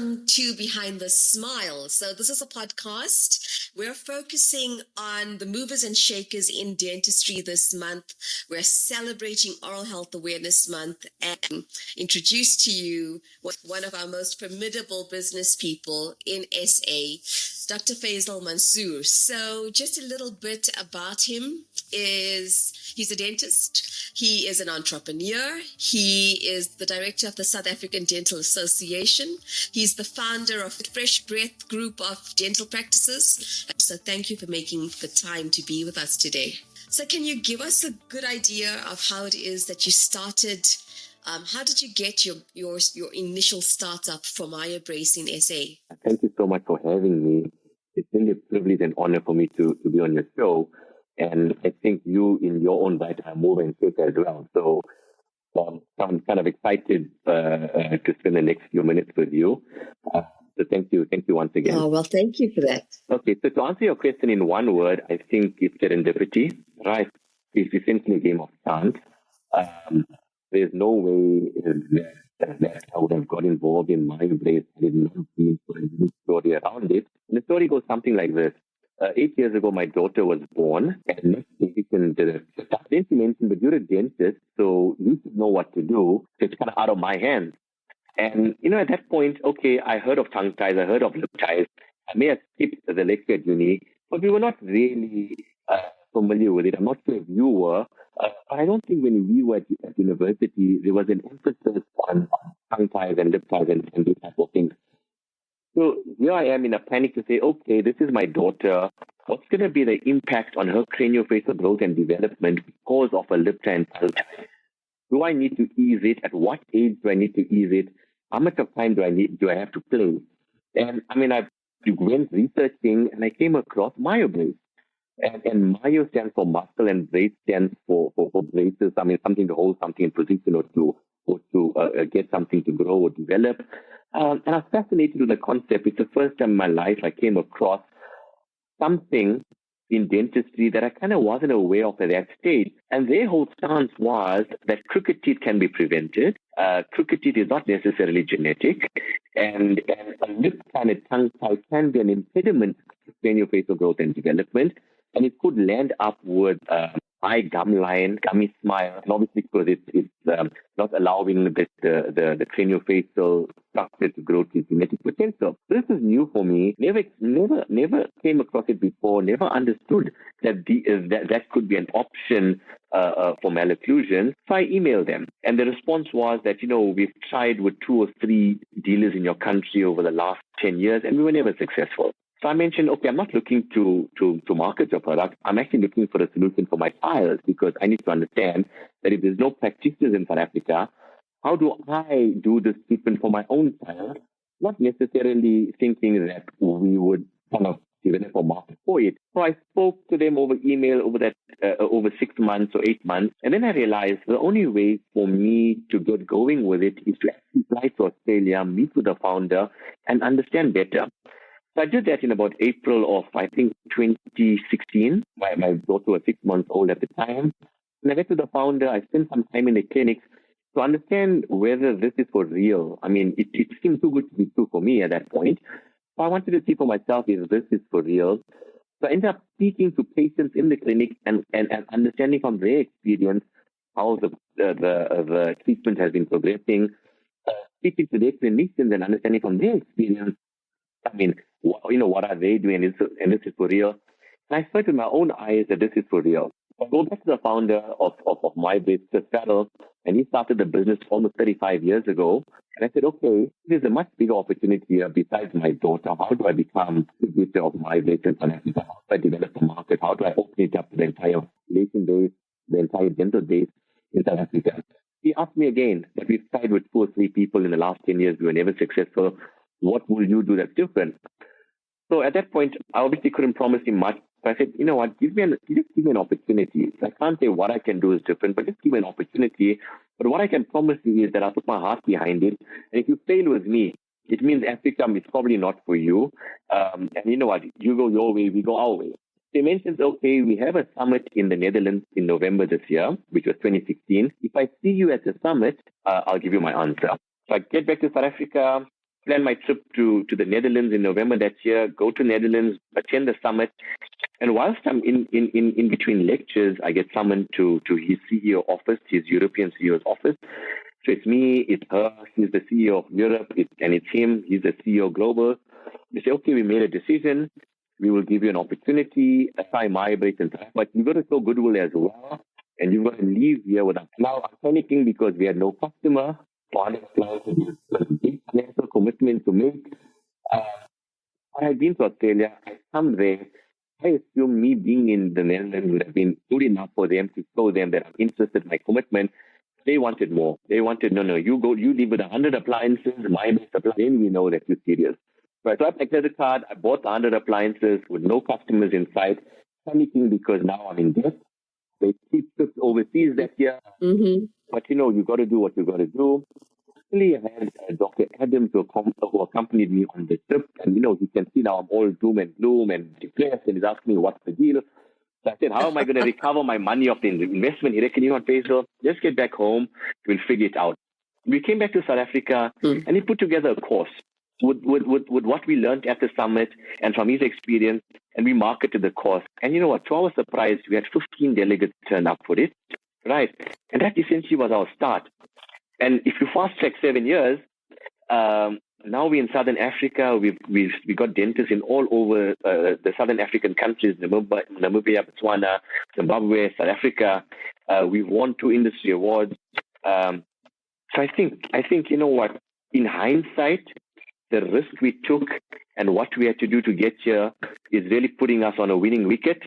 welcome to Behind the Smile. So this is a podcast. We're focusing on the movers and shakers in dentistry this month. We're celebrating Oral Health Awareness Month and introduce to you one of our most formidable business people in SA, Dr. Faizel Mansoor. So just a little bit about him is he's a dentist. He is an entrepreneur. He is the director of the Southern African Dental Association. He's the founder of Fresherbreath Group of dental practices. So thank you for making the time to be with us today. So can you give us a good idea of how it is that you started? How did you get your initial startup for MyoBrace in SA? Thank you so much for having me. It's really a privilege and honor for me to be on your show. And I think you, in your own right, are mover and shaker as well. So I'm kind of excited to spend the next few minutes with you. So thank you once again. Oh, well, thank you for that. Okay, so to answer your question in one word, I think it's serendipity, right? It's essentially a game of chance. There's no way that I would have got involved in MyoBrace had it not been for a unique story around it. And the story goes something like this. 8 years ago, my daughter was born, and next day she mentioned, but you're a dentist, so you should know what to do. It's kind of out of my hands. And, at that point, okay, I heard of tongue ties, I heard of lip ties. I may have skipped the lecture at uni, but we were not really familiar with it. I'm not sure if you were. But I don't think when we were at university, there was an emphasis on tongue ties and lip ties and these type of things. So here I am in a panic to say, okay, this is my daughter. What's going to be the impact on her craniofacial growth and development because of a lip tie and tongue tie? Do I need to ease it? At what age do I need to ease it? How much of time do I have to play? And I went researching and I came across MyoBrace. And Myo stands for muscle and brace stands for braces. Something to hold something in position or to get something to grow or develop. And I was fascinated with the concept. It's the first time in my life I came across something in dentistry that I kind of wasn't aware of at that stage. And their whole stance was that crooked teeth can be prevented. Crooked teeth is not necessarily genetic. And a lip kind of tongue tie can be an impediment to craniofacial growth and development. And it could land up with high gum line, gummy smile, and obviously because it's not allowing the craniofacial structure to grow to its genetic potential. This is new for me. Never came across it before. Never understood that could be an option for malocclusion. So I emailed them, and the response was that we've tried with 2 or 3 dealers in your country over the last 10 years, and we were never successful. So I mentioned, okay, I'm not looking to market your product. I'm actually looking for a solution for my child because I need to understand that if there's no practitioners in South Africa, how do I do this treatment for my own child? Not necessarily thinking that we would kind of develop a market for it. So I spoke to them over email over 6 months or 8 months. And then I realized the only way for me to get going with it is to actually fly to Australia, meet with the founder, and understand better. So I did that in about April of, I think, 2016. My daughter was 6 months old at the time. And I went to the founder. I spent some time in the clinics to understand whether this is for real. It seemed too good to be true for me at that point. So I wanted to see for myself if this is for real. So I ended up speaking to patients in the clinic and understanding from their experience how the treatment has been progressing. Speaking to their clinicians and understanding from their experience, what are they doing? And this is for real. And I saw with my own eyes that this is for real. I go back to the founder of MyoBrace, Fresherbreath, and he started the business almost 35 years ago. And I said, okay, there's a much bigger opportunity here besides my daughter. How do I become the distributor of MyoBrace in South Africa? How do I develop the market? How do I open it up to the entire population base, the entire dental base in South Africa? He asked me again that we've tried with 2 or 3 people in the last 10 years. We were never successful. What will you do that's different? So at that point, I obviously couldn't promise him much. So I said, you know what, just give me an opportunity. So I can't say what I can do is different, but just give me an opportunity. But what I can promise you is that I'll put my heart behind it. And if you fail with me, it means Africa is probably not for you. And you know what, you go your way, we go our way. They mentioned, okay, we have a summit in the Netherlands in November this year, which was 2016. If I see you at the summit, I'll give you my answer. So I get back to South Africa. plan my trip to the Netherlands in November that year, go to Netherlands, attend the summit. And whilst I'm in between lectures, I get summoned to his CEO office, his European CEO's office. So it's me, it's her, he's the CEO of Europe, and it's him, he's the CEO global. They say, okay, we made a decision. We will give you an opportunity, try my break and try, but you've got to show goodwill as well. And you've got to leave here with us. Now I'm panicking because we had no customer, for clients, and a big financial commitment to make. When I've been to Australia, I come there. I assume me being in the Netherlands would have been good enough for them to show them that I'm interested in my commitment. They wanted more. They wanted, no, you leave with 100 appliances, my best appliance, then we know that you're serious. So I swiped my credit card, I bought 100 appliances with no customers in sight, panicking because now I'm in debt. They keep trips overseas that year. Mm-hmm. But you got to do what you got to do. Actually, I had Dr. Adams who accompanied me on the trip. And, he can see now I'm all doom and gloom and depressed. And he's asking me, what's the deal? So I said, how am I going to recover my money of the investment? He reckoned, Faizel, just get back home. We'll figure it out. We came back to South Africa and he put together a course with what we learned at the summit and from his experience. And we marketed the course. And you know what? To our surprise, we had 15 delegates turn up for it. Right. And that essentially was our start. And if you fast track 7 years, now we're in Southern Africa. We got dentists in all over the Southern African countries, Namibia, Botswana, Zimbabwe, South Africa. We've won 2 industry awards. So I think you know what? In hindsight, the risk we took and what we had to do to get here is really putting us on a winning wicket.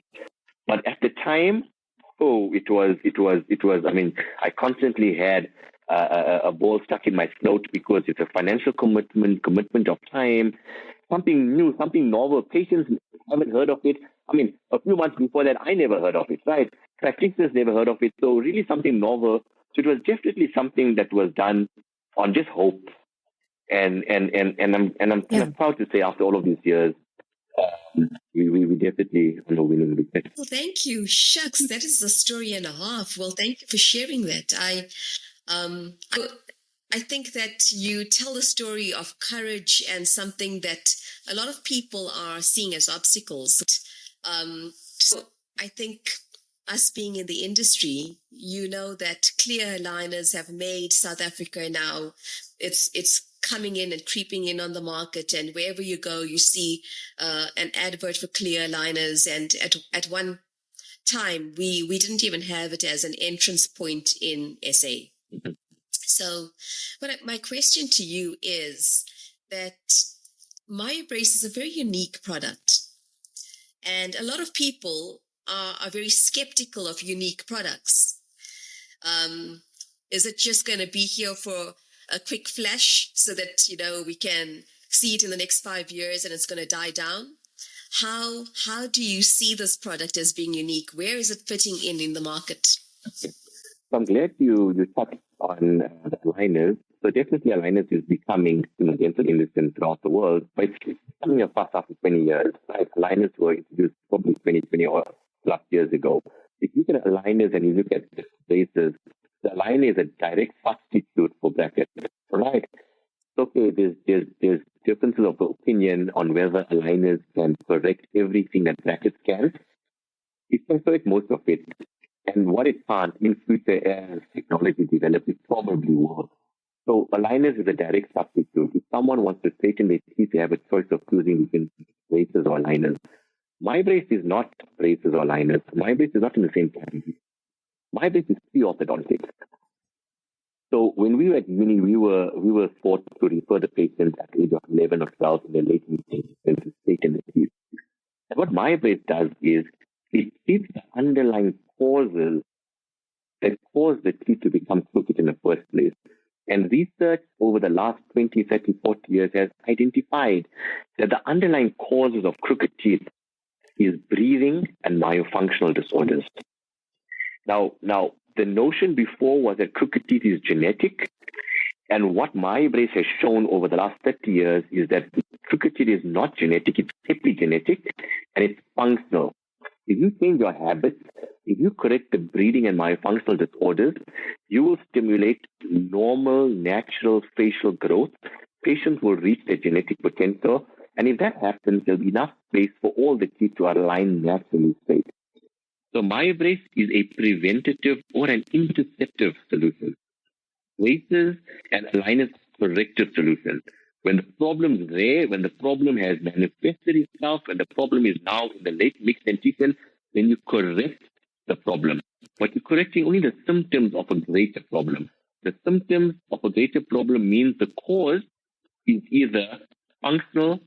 But at the time, it was. I mean, I constantly had a ball stuck in my throat because it's a financial commitment of time, something new, something novel. Patients haven't heard of it. I mean, a few months before that, I never heard of it, right? Practitioners never heard of it. So really something novel. So it was definitely something that was done on just hope. And I'm kind of proud to say after all of these years, we definitely are winning with it. Well, thank you. Shucks, that is a story and a half. Well, thank you for sharing that. I think that you tell a story of courage and something that a lot of people are seeing as obstacles. So I think us being in the industry, that clear aligners have made South Africa now, it's coming in and creeping in on the market, and wherever you go, you see an advert for clear aligners. And at one time, we didn't even have it as an entrance point in SA. Mm-hmm. So, my question to you is that MyBrace is a very unique product, and a lot of people are very skeptical of unique products. Is it just going to be here for a quick flash so that, we can see it in the next 5 years and it's going to die down? How do you see this product as being unique? Where is it fitting in the market? Okay. So I'm glad you touched on the aligners. So definitely aligners is becoming in the dental industry throughout the world, but it's coming up fast after 20 years. Right? Aligners were introduced probably 20 or plus years ago. If you look at aligners and you look at the braces, the aligner is a direct substitute for brackets, right? Okay, there's differences of opinion on whether aligners can correct everything that brackets can. It can correct most of it. And what it can't, in future as technology develops, it probably will. So aligners is a direct substitute. If someone wants to straighten their teeth, they have a choice of choosing between braces or aligners. MyBrace is not braces or aligners. MyBrace is not in the same category. MyBrace is pre-orthodontic. So when we were at uni, we were forced to refer the patients at the age of 11 or 12 in their late teens to straighten the teeth. And what MyBrace does is it treats the underlying causes that cause the teeth to become crooked in the first place. And research over the last 20, 30, 40 years has identified that the underlying causes of crooked teeth is breathing and myofunctional disorders. Now, the notion before was that crooked teeth is genetic. And what MyBrace has shown over the last 30 years is that crooked teeth is not genetic, it's epigenetic, and it's functional. If you change your habits, if you correct the breathing and myofunctional disorders, you will stimulate normal, natural facial growth, patients will reach their genetic potential. And if that happens, there'll be enough space for all the teeth to align naturally straight. So MyoBrace is a preventative or an interceptive solution. Braces and aligners are corrective solution. When the problem is there, when the problem has manifested itself, when the problem is now in the late mixed dentition, then you correct the problem. But you're correcting only the symptoms of a greater problem. The symptoms of a greater problem means the cause is either functional,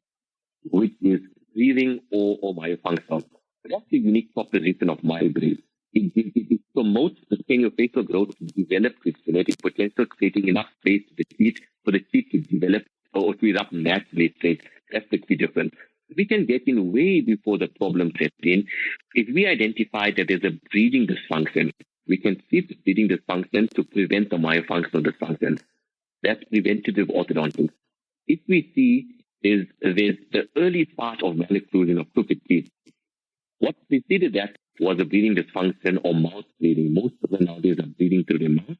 which is breathing, or myofunctional. But that's the unique proposition of MyoBrace. It promotes the craniofacial growth to develop its genetic potential, creating enough space to the teeth for the teeth to develop or to erupt naturally straight. That's the key difference. We can get in way before the problem sets in. If we identify that there's a breathing dysfunction, we can see the breathing dysfunction to prevent the myofunctional dysfunction. That's preventative orthodontics. If we see there's the early part of malocclusion of crooked teeth, what preceded that was a breathing dysfunction or mouth bleeding. Most of them nowadays are bleeding through their mouth.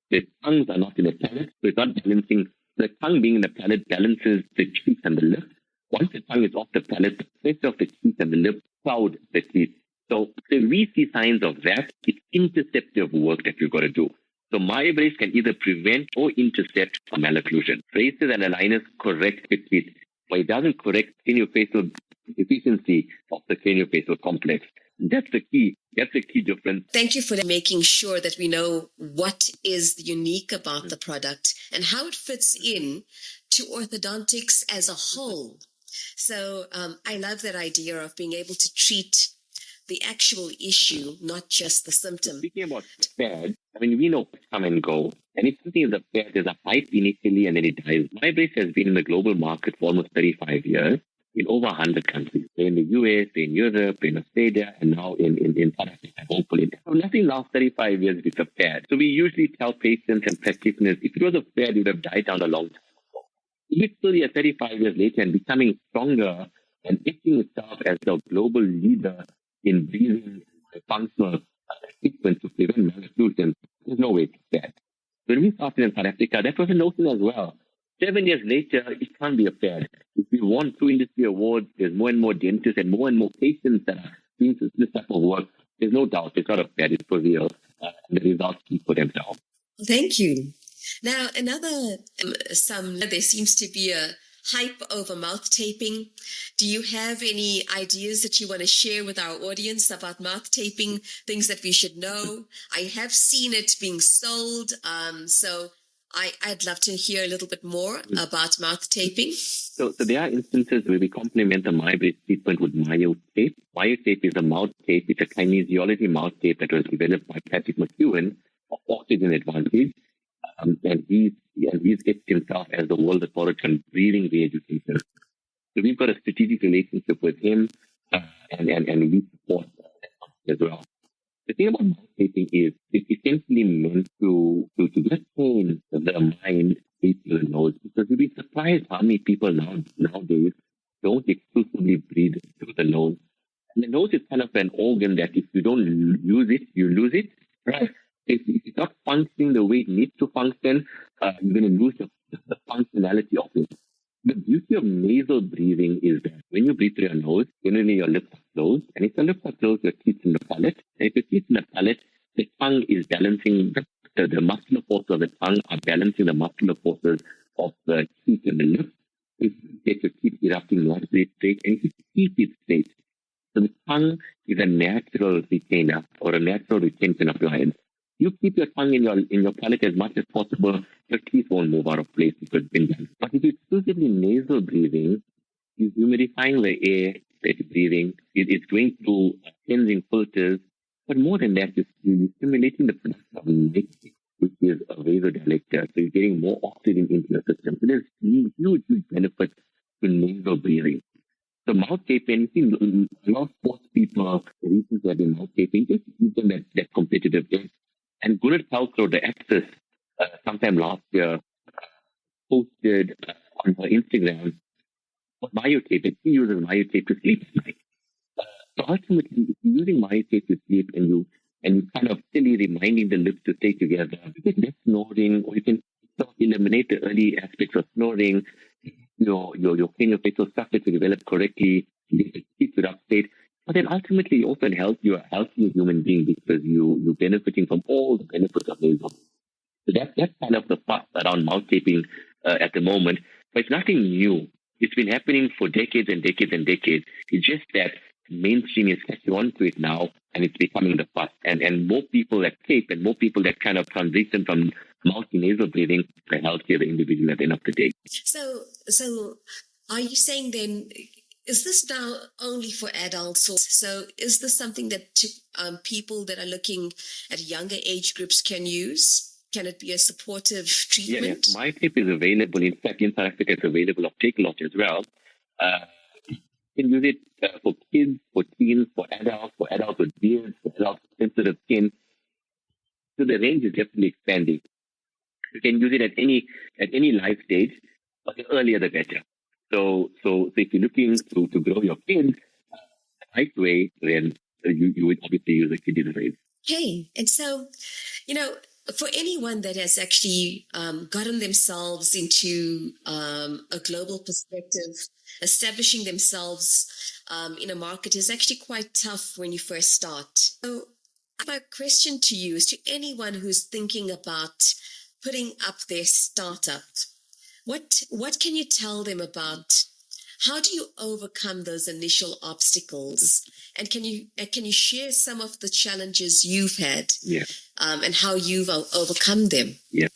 Their tongues are not in the palate, so it's not balancing. The tongue being in the palate balances the cheeks and the lips. Once the tongue is off the palate, the pressure of the cheeks and the lips cloud the teeth. So if we see signs of that, it's interceptive work that you've got to do. So MyoBrace can either prevent or intercept a malocclusion. Braces and aligners correct the teeth, but it doesn't correct craniofacial deficiency of the craniofacial complex. That's the key. That's the key difference. Thank you for making sure that we know what is unique about the product and how it fits in to orthodontics as a whole. So I love that idea of being able to treat the actual issue, not just the symptom. Speaking about fad, I mean, we know come and go. And if something is a fad, there's a hype initially and then it dies. MyoBrace has been in the global market for almost 35 years. In over 100 countries. They're in the US, they're in Europe, in Australia, and now in South Africa, hopefully. So nothing lasts 35 years if it's a fad. So we usually tell patients and practitioners, if it was a fad, it would have died down a long time ago. If it's still here 35 years later and becoming stronger and etching itself as the global leader in breathing functional treatment to prevent malocclusion, there's no way it's fad. When we started in South Africa, that was a notion as well. 7 years later, it can't be a fad. If we won 2 industry awards, there's more and more dentists and more patients that are doing this type of work. There's no doubt it's not a fad, it's for real. And the results speak for themselves. Thank you. Now, there seems to be a hype over mouth taping. Do you have any ideas that you want to share with our audience about mouth taping, things that we should know? I have seen it being sold, so I'd love to hear a little bit more about mouth taping. So there are instances where we complement the MyoBrace treatment with MyoTape. MyoTape is a mouth tape. It's a kinesiology mouth tape that was developed by Patrick McEwen of Oxygen Advantage. And he's etched himself as the world authority on breathing re-education. So we've got a strategic relationship with him and we support as well. The thing about mouth taping is it's essentially meant to retain the mind through the nose, because you'll be surprised how many people nowadays don't exclusively breathe through the nose. And the nose is kind of an organ that if you don't use it, you lose it, right? If it's not functioning the way it needs to function, you're going to lose the functionality of it. The beauty of nasal breathing is that when you breathe through your nose, generally your lips are closed. And if your lips are closed, your teeth in the palate. And if your teeth in the palate, the tongue is balancing, the muscular forces of the tongue are balancing the muscular forces of the teeth and the lips. You get your teeth erupting naturally straight and you keep it straight. So the tongue is a natural retainer or a natural retention appliance. You keep your tongue in your palate as much as possible, your teeth won't move out of place because it's been done. But if it's exclusively nasal breathing, you're humidifying the air that you're breathing. It's going through cleansing filters. But more than that, you're stimulating the production of nitrogen, which is a vasodilator. So you're getting more oxygen into your system. So there's huge benefits to nasal breathing. So mouth taping, you see a lot of sports people recently have been mouth taping, just give them that competitive edge. And Gwyneth Paltrow, the actress, sometime last year, posted on her Instagram MyoTape, and she uses MyoTape to sleep at night. So ultimately, if you're using MyoTape to sleep and you kind of silly reminding the lips to stay together, you get less snoring, or you can sort of eliminate the early aspects of snoring. your craniofacial structure to develop correctly, you get the teeth to upstate. But then ultimately, you also help you a healthy human being because you're benefiting from all the benefits of nasal. So that's kind of the fuss around mouth taping at the moment. But it's nothing new. It's been happening for decades and decades and decades. It's just that mainstream is catching on to it now, and it's becoming the fuss. And more people that tape and more people that kind of transition from mouth to nasal breathing, the healthier the individual at the end of the day. So are you saying then, is this now only for adults? So is this something that people that are looking at younger age groups can use? Can it be a supportive treatment? Yeah. My tape is available. In fact, in South Africa, it's available of Take Lot as well. You can use it for kids, for teens, for adults with beards, for adults with sensitive skin. So the range is definitely expanding. You can use it at any life stage, but the earlier the better. So if you're looking to grow your kids the right way, then you would obviously use a kiddie raise. Okay, and so, for anyone that has actually gotten themselves into a global perspective, establishing themselves in a market is actually quite tough when you first start. So my question to you is, to anyone who's thinking about putting up their startup, what can you tell them about how do you overcome those initial obstacles? And can you share some of the challenges you've had? Yeah. And how you've overcome them? Yeah.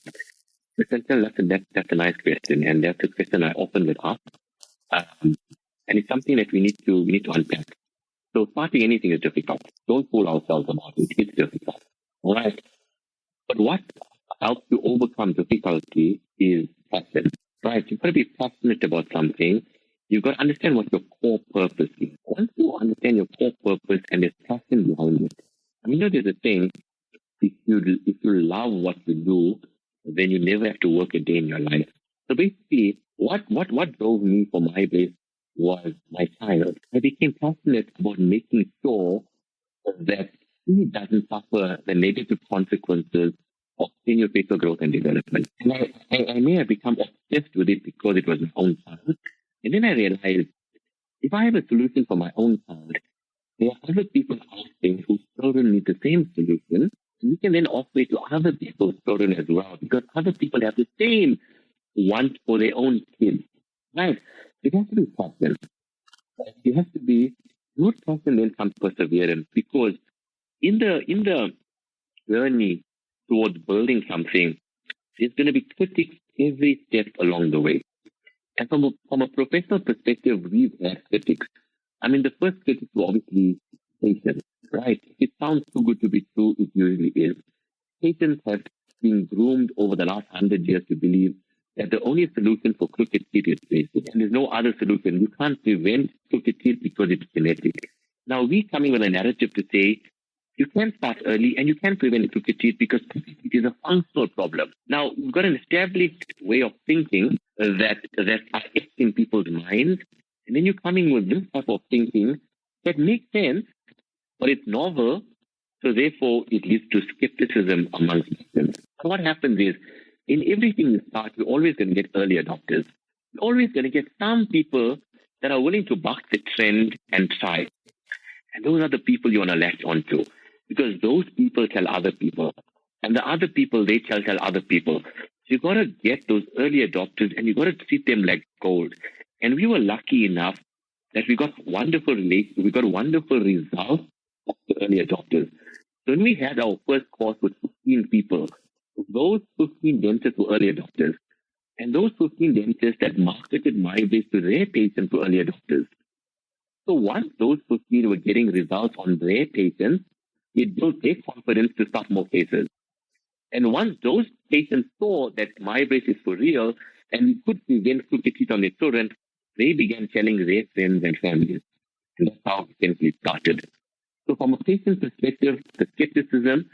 That's a nice question, and that's a question I often get asked. And it's something that we need to unpack. So starting anything is difficult. Don't fool ourselves about it. It's difficult. All right. But what helps you overcome difficulty is passion. Right? You've got to be passionate about something. You've got to understand what your core purpose is. Once you understand your core purpose and there's passion behind it, there's a thing, if you love what you do, then you never have to work a day in your life. So basically, what drove me for my base was my child. I became passionate about making sure that he doesn't suffer the negative consequences of craniofacial growth and development. And I may have become obsessed with it because it was my own child. And then I realized, if I have a solution for my own child, there are other people out there whose children need the same solution. And we can then offer it to other people's children as well, because other people have the same want for their own kids. Right? It has to be passion. It has to be good passion, then comes perseverance. Because in the journey towards building something, there's going to be critics every step along the way. And from a professional perspective, we've had critics. The first critic was obviously patients, right? It sounds too good to be true, it usually is. Patients have been groomed over the last 100 years to believe that the only solution for crooked teeth is braces, and there's no other solution. You can't prevent crooked teeth because it's genetic. Now, we're coming with a narrative to say, you can start early and you can prevent crooked teeth because crooked teeth is a functional problem. Now, we've got an established way of thinking that are etched in people's minds. And then you're coming with this type of thinking that makes sense, but it's novel. So therefore, it leads to skepticism amongst patients. So what happens is, in everything you start, you're always going to get early adopters. You're always going to get some people that are willing to buck the trend and try. And those are the people you want to latch onto, because those people tell other people. And the other people, they tell other people. So you've got to get those early adopters and you've got to treat them like gold. And we were lucky enough that we got wonderful results of the early adopters. So when we had our first course with 15 people, those 15 dentists were early adopters. And those 15 dentists that marketed MyBase to their patients were early adopters. So once those 15 were getting results on their patients, it built their confidence to start more cases. And once those patients saw that MyBase is for real and we could prevent crooked teeth on their children, they began telling their friends and families. And that's how it essentially started. So from a patient perspective, the skepticism,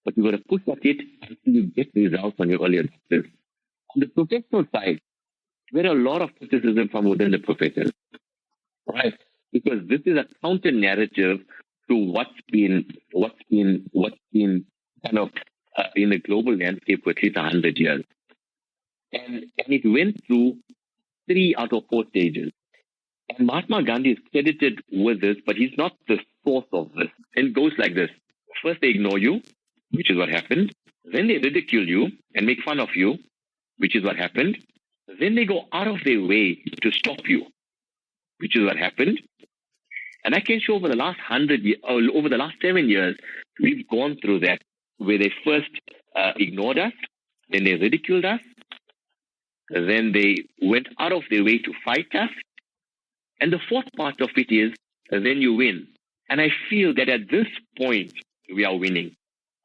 but you've got to push at it until you get results on your early adopters. On the professional side, there are a lot of criticism from within the profession, right? Because this is a counter narrative to what's been kind of in the global landscape for at least 100 years. And it went through 3 out of 4 stages. And Mahatma Gandhi is credited with this, but he's not the source of this. And it goes like this. First, they ignore you, which is what happened. Then they ridicule you and make fun of you, which is what happened. Then they go out of their way to stop you, which is what happened. And I can show over the last 100 years, over the last 7 years, we've gone through that, where they first ignored us, then they ridiculed us, then they went out of their way to fight us. And the fourth part of it is, then you win. And I feel that at this point, we are winning.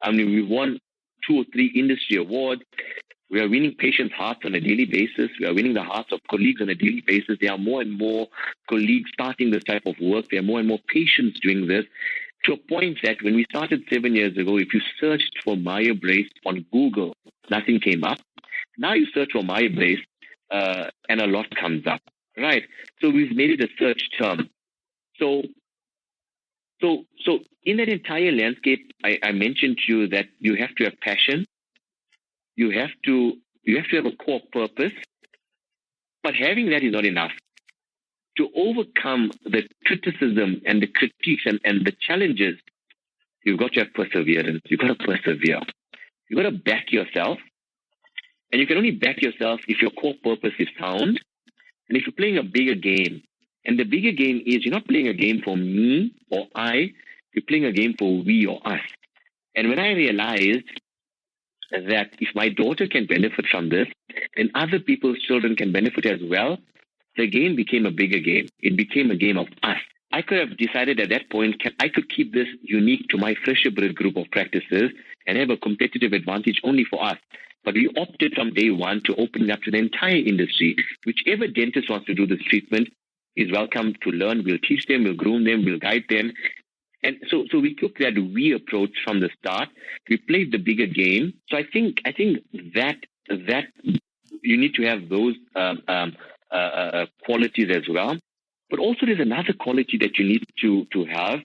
I mean, we've won 2 or 3 industry awards. We are winning patients' hearts on a daily basis. We are winning the hearts of colleagues on a daily basis. There are more and more colleagues starting this type of work. There are more and more patients doing this, to a point that when we started 7 years ago, if you searched for MyoBrace on Google, nothing came up. Now you search for MyoBrace, and a lot comes up, right? So we've made it a search term. So in that entire landscape, I mentioned to you that you have to have passion. You have to have a core purpose, but having that is not enough. To overcome the criticism and the critiques and the challenges, you've got to have perseverance. You've got to persevere. You've got to back yourself. And you can only back yourself if your core purpose is sound and if you're playing a bigger game. And the bigger game is you're not playing a game for me or I, you're playing a game for we or us. And when I realized that if my daughter can benefit from this, then other people's children can benefit as well, the game became a bigger game. It became a game of us. I could have decided at that point, I could keep this unique to my Fresherbreath group of practices and have a competitive advantage only for us. But we opted from day one to open it up to the entire industry. Whichever dentist wants to do this treatment is welcome to learn. We'll teach them, we'll groom them, we'll guide them. And so we took that we approach from the start. We played the bigger game. So I think that you need to have those qualities as well. But also there's another quality that you need to have.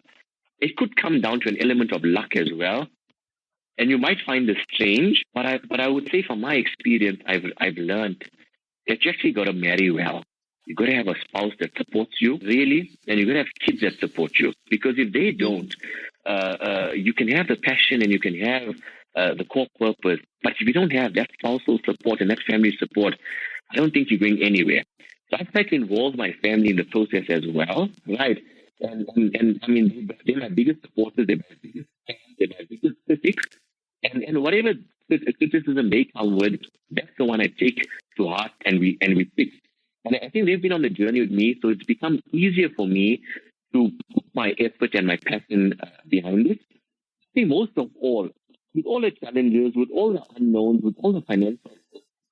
It could come down to an element of luck as well. And you might find this strange, but I would say from my experience, I've learned that you actually got to marry well. You got to have a spouse that supports you, really, and you got to have kids that support you. Because if they don't, you can have the passion and you can have the core purpose, but if you don't have that spousal support and that family support, I don't think you're going anywhere. So I've tried to involve my family in the process as well, right? And I mean, they're my biggest supporters, they're my biggest fans, they're my biggest critics, and whatever criticism they come with, that's the one I take to heart and we fix. And I think they've been on the journey with me, so it's become easier for me to put my effort and my passion behind it. I think most of all, with all the challenges, with all the unknowns, with all the financial,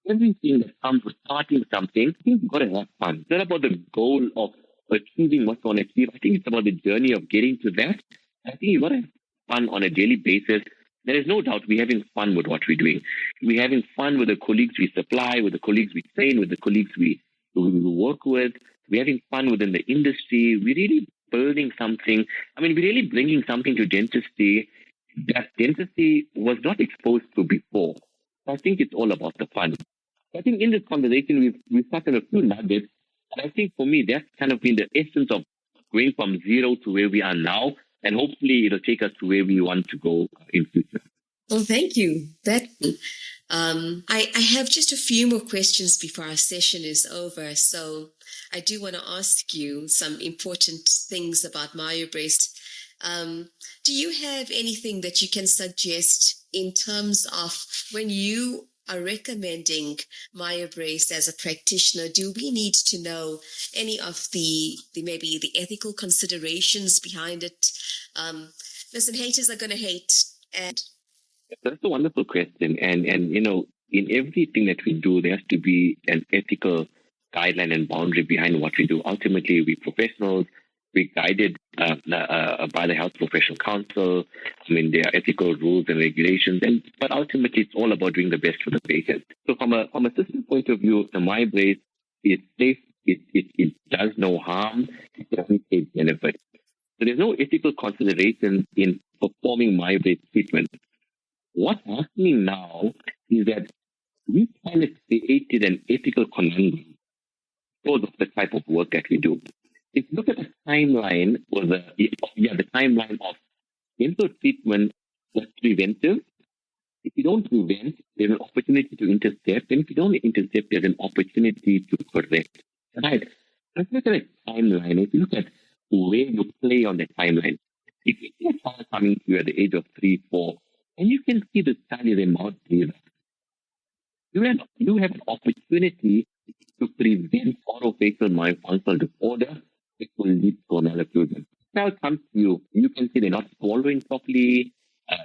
everything that comes with starting something, I think you've got to have fun. It's not about the goal of achieving what you want to achieve. I think it's about the journey of getting to that. I think you've got to have fun on a daily basis. There is no doubt we're having fun with what we're doing. We're having fun with the colleagues we supply, with the colleagues we train, with the colleagues we work with. We're having fun within the industry. We're really building something. I mean, we're really bringing something to dentistry that dentistry was not exposed to before. I think it's all about the fun. I think in this conversation, we've started a few nuggets. And I think for me, that's kind of been the essence of going from zero to where we are now. And hopefully it'll take us to where we want to go in future. Well, thank you. I have just a few more questions before our session is over. So I do want to ask you some important things about MyoBrace. Do you have anything that you can suggest in terms of when you are recommending MyoBrace as a practitioner? Do we need to know any of the maybe the ethical considerations behind it? Listen, haters are going to hate. And that's a wonderful question. And you know, in everything that we do, there has to be an ethical guideline and boundary behind what we do. Ultimately, we're professionals. We're guided by the Health Professional Council. I mean, there are ethical rules and regulations, but ultimately, it's all about doing the best for the patient. So, from a system point of view, the MyoBrace is safe. It does no harm. It doesn't take benefit. So, there's no ethical consideration in performing MyoBrace treatment. What's happening now is that we kind of created an ethical conundrum because of the type of work that we do. If you look at the timeline the timeline of dental treatment that's preventive. If you don't prevent, there's an opportunity to intercept. And if you don't intercept, there's an opportunity to correct. Right? Let's look at a timeline. If you look at where you play on the timeline, if you see a child coming to you at the age of 3, 4, and you can see the child is a mouth breather, you have an opportunity to prevent orofacial myofunctional disorder, which will lead to malocclusion. Child comes to you, you can see they're not swallowing properly,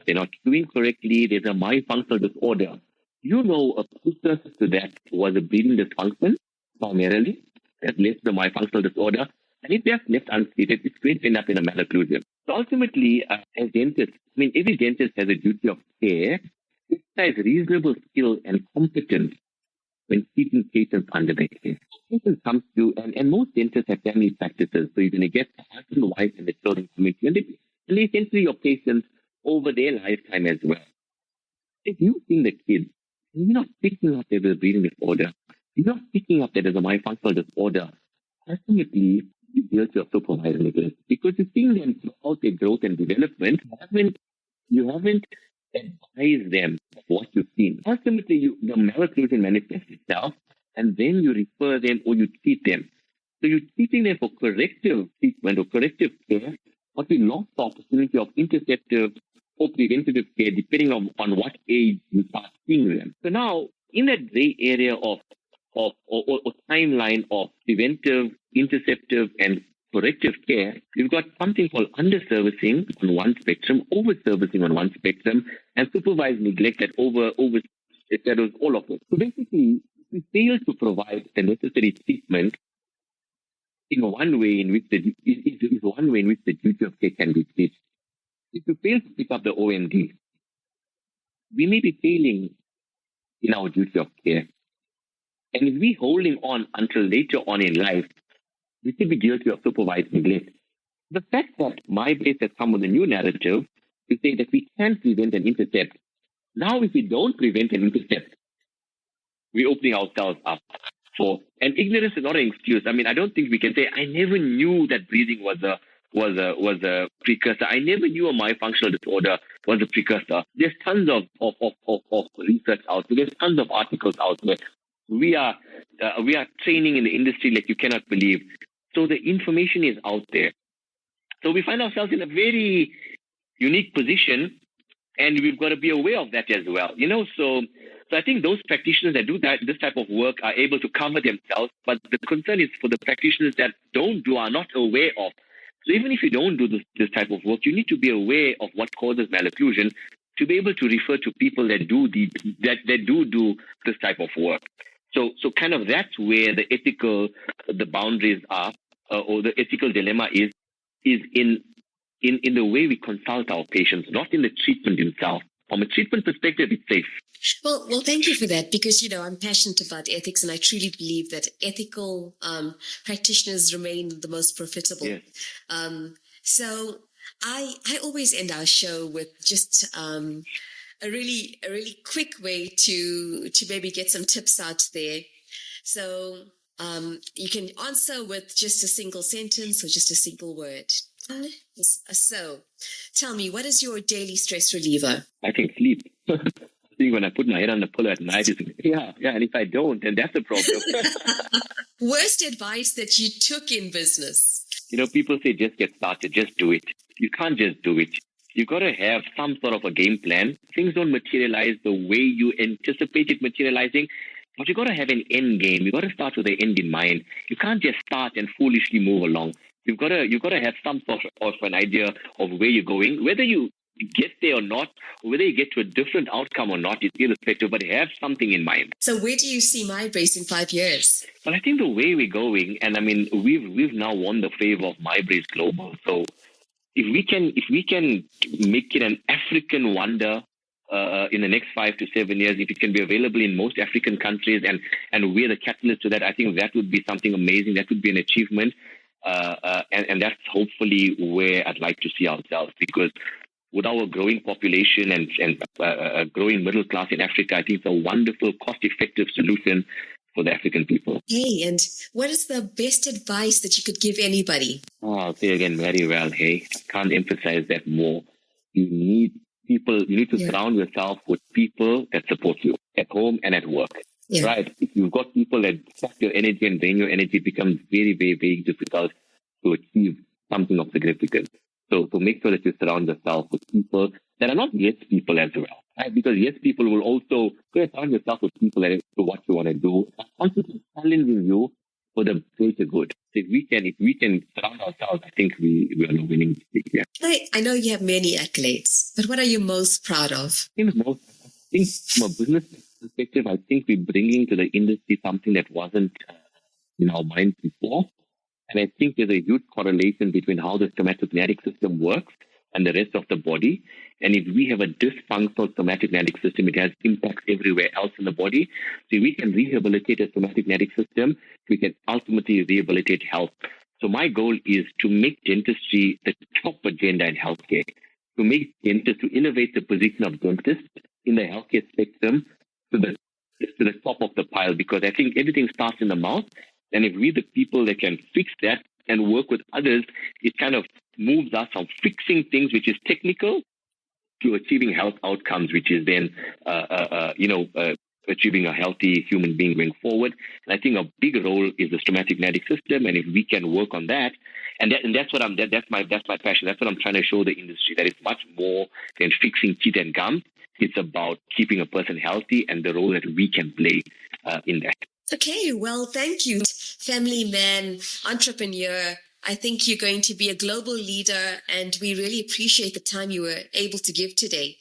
they're not chewing correctly, there's a myofunctional disorder. You know a precursor to that was a breathing dysfunction, primarily, that led to the myofunctional disorder. And if that's left untreated, it's going to end up in a malocclusion. So ultimately, as dentists, every dentist has a duty of care, exercise reasonable skill and competence when treating patients under their care. Patients come to you, and most dentists have family practices, so you're going to get the husband, wife, and the children coming to you, and they essentially your patients over their lifetime as well. If you see the kids, you're not picking up that there's a breathing disorder, you're not picking up that there's a myofunctional disorder, ultimately, you're guilty of supervised neglect because you're seeing them throughout their growth and development. You haven't advised them of what you've seen. Ultimately, the malocclusion manifests itself, and then you refer them or you treat them. So you're treating them for corrective treatment or corrective care, but we lost the opportunity of interceptive or preventative care depending on what age you start seeing them. So now, in that gray area of timeline of preventive, interceptive, and corrective care, you've got something called underservicing on one spectrum, overservicing on one spectrum, and supervised neglect that overshadows all of it. So basically, we fail to provide the necessary treatment in one way in which the duty of care can be treated. If you fail to pick up the OND, we may be failing in our duty of care. And if we're holding on until later on in life, we could be guilty of supervised neglect. The fact that MyBrace has come with a new narrative to say that we can prevent and intercept. Now, if we don't prevent and intercept, we're opening ourselves up for. And ignorance is not an excuse. I don't think we can say, I never knew that breathing was a precursor. I never knew a myofunctional disorder was a precursor. There's tons of research out there. There's tons of articles out there. We are training in the industry like you cannot believe. So the information is out there. So we find ourselves in a very unique position, and we've got to be aware of that as well. So I think those practitioners that do this type of work are able to cover themselves, but the concern is for the practitioners that are not aware of. So even if you don't do this type of work, you need to be aware of what causes malocclusion to be able to refer to people that do this type of work. So kind of that's where the boundaries are, or the ethical dilemma is in the way we consult our patients, not in the treatment itself. From a treatment perspective, it's safe. Well, thank you for that, because, I'm passionate about ethics, and I truly believe that ethical practitioners remain the most profitable. Yes. So I always end our show with just a really quick way to maybe get some tips out there. So you can answer with just a single sentence or just a single word. So tell me, what is your daily stress reliever? I think sleep. I think when I put my head on the pillow at night, and if I don't, then that's a problem. Worst advice that you took in business? People say just get started, just do it. You can't just do it. You've got to have some sort of a game plan. Things don't materialize the way you anticipate it materializing, but you've got to have an end game. You've got to start with the end in mind. You can't just start and foolishly move along. You've got to have some sort of an idea of where you're going, whether you get there or not, or whether you get to a different outcome or not, it's irrespective, but have something in mind. So where do you see MyBrace in 5 years? Well, I think the way we're going, and we've now won the favor of MyBrace Global. So if we can make it an African wonder in the next 5 to 7 years, if it can be available in most African countries, and we're the catalyst to that, I think that would be something amazing. That would be an achievement. And that's hopefully where I'd like to see ourselves, because with our growing population and growing middle class in Africa, I think it's a wonderful, cost-effective solution for the African people. Hey, and what is the best advice that you could give anybody? Oh, I'll say again very well, hey. I can't emphasize that more. You need people, you need to surround yourself with people that support you at home and at work. Yeah. Right? If you've got people that suck your energy and drain your energy, it becomes very, very, very difficult to achieve something of significance. So make sure that you surround yourself with people that are not yes people as well. Right? Because yes people will also surround yourself with people that do what you want to do, are constantly challenging you for the greater good. So if we can surround ourselves, I think we are not winning here. I know you have many accolades, but what are you most proud of? I think from a business perspective, I think we're bringing to the industry something that wasn't in our minds before. And I think there's a huge correlation between how the somatokinetic system works and the rest of the body. And if we have a dysfunctional somatokinetic system, it has impacts everywhere else in the body. So if we can rehabilitate a somatokinetic system, we can ultimately rehabilitate health. So my goal is to make dentistry the top agenda in healthcare, to innovate the position of dentists in the healthcare spectrum to the top of the pile, because I think everything starts in the mouth. And if we're the people that can fix that and work with others, it kind of moves us from fixing things which is technical to achieving health outcomes, which is then, achieving a healthy human being going forward. And I think a big role is the somatokinetic system. And if we can work on that, that's my passion. That's what I'm trying to show the industry, that it's much more than fixing teeth and gums. It's about keeping a person healthy and the role that we can play in that. Okay, well, thank you, family man, entrepreneur. I think you're going to be a global leader, and we really appreciate the time you were able to give today.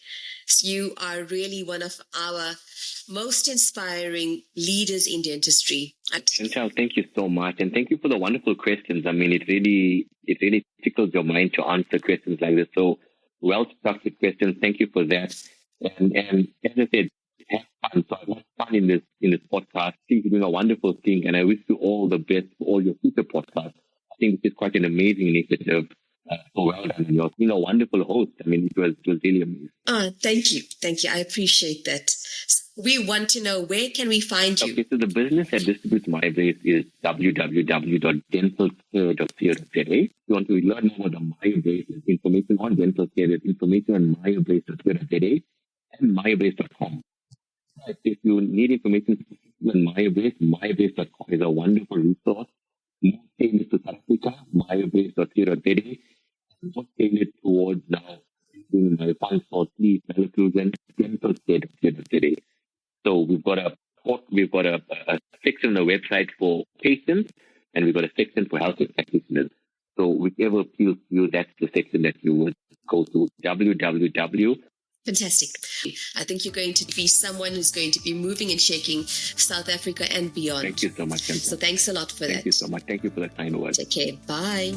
So you are really one of our most inspiring leaders in dentistry. Chantal, thank you so much. And thank you for the wonderful questions. I mean, it really tickles your mind to answer questions like this. So well-structured questions. Thank you for that. And as I said, have fun. So I had fun in this podcast. I think you're doing a wonderful thing, and I wish you all the best for all your future podcasts. I think this is quite an amazing initiative. So well done. And you're being a wonderful host. I mean, it was really amazing. Thank you. I appreciate that. We want to know, where can we find you? Okay, so the business that distributes MyBrace is www.dentalcare.co.za. If you want to learn more about the MyBrace, there's information on dental care, there's information on mybrace.co.za and mybrace.com. If you need information on mybrace.com is a wonderful resource. More tailored to South Africa, mybrace.co.za. More tailored towards now doing my functional sleep, malocclusion, dentalcare.co.za. So we've got a section on the website for patients, and we've got a section for healthcare practitioners. So whichever appeals to you, that's the section that you would go to. www. Fantastic. I think you're going to be someone who's going to be moving and shaking South Africa and beyond. Thank you so much, Chantal. So thanks a lot for that. Thank you so much. Thank you for the kind words. Okay, bye.